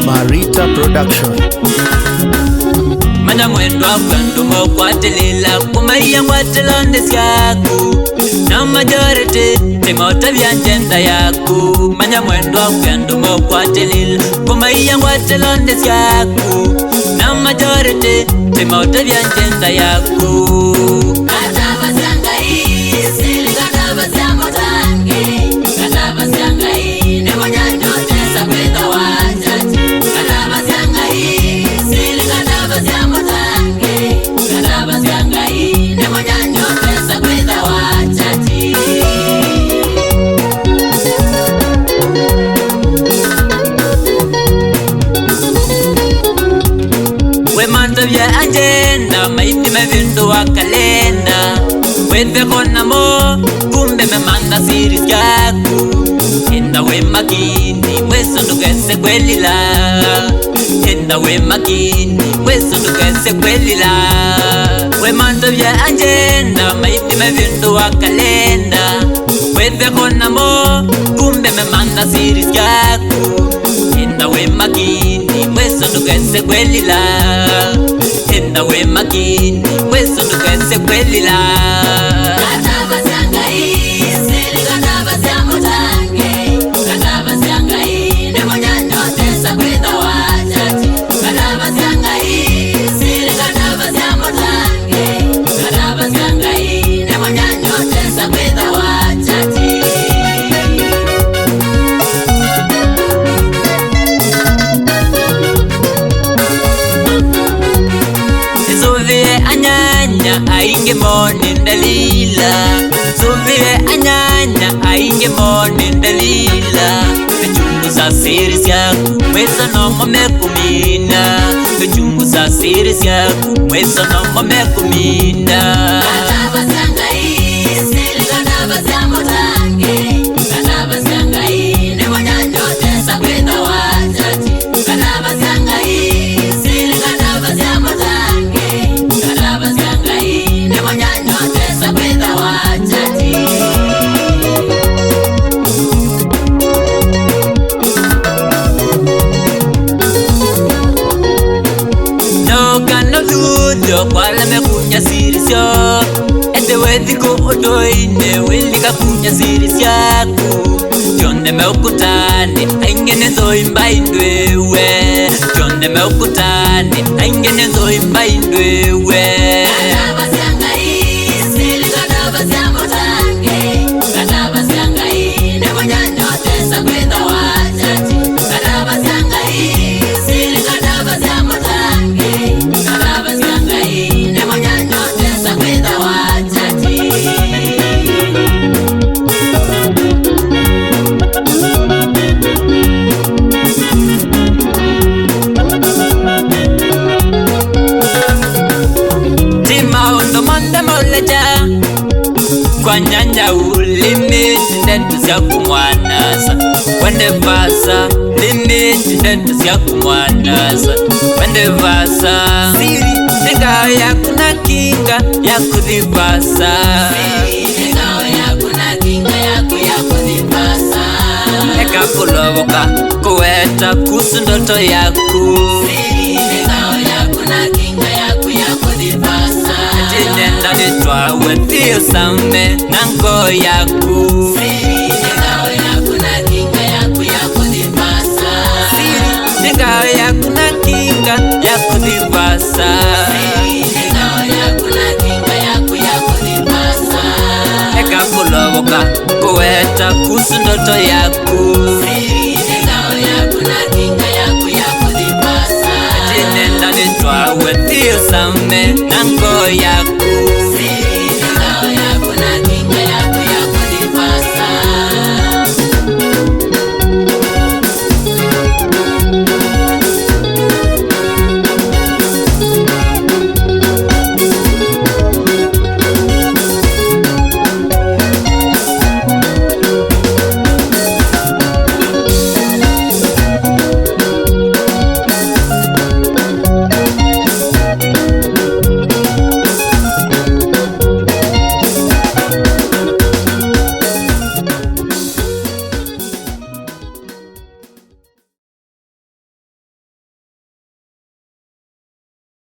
Marita Production. Manya mwendo kwandu mokwatilila kumaiya ngwatilonde syaku na majority timota vyanjenda yaku. Manya mwendo kwandu mokwatilila kumaiya ngwatilonde syaku na majority timota vyanjenda yaku. Vya agenda maiti mevindu wa kalenda wethe kona mo kumbe memanda siri yaku. Enda we makini mweso ndukese kwelila. Enda we makini mweso ndukese kwelila. We manda vya agenda maiti mevindu wa kalenda wethe kona mo kumbe memanda siri yaku. Enda we makini mweso ndukese kwelila. Enda we makini mweso ndukese kwelila. Ainge moni ndalila. Suvile anyanya ainge moni ndalila. Bechungu za siri syaku mwesa nomo mekumina. Bechungu za siri syaku mwesa nomo mekumina. Kwala mekunya siri syo ete wethiko otoine welika kunya siri syaku. Jonde meukutani aingene zoimba indwewe. Jonde meukutani aingene zoimba indwewe. Kwa nyanja ulimiti ndetu sya kumwanasa. Wende vasa limiti ndetu sya kumwanasa. Wende vasa siri nengao yakuna kinga ya kudhivasa. Eka kulovoka kuweta kusu ndoto yaku. Nenda nitwawe thiyo same nango yaku. Siri nengao yakuna kinga ya kudhivasa. Eka kulovoka kuweta kusu ndoto yaku. Nenda nitwawe thiyo same nango yaku.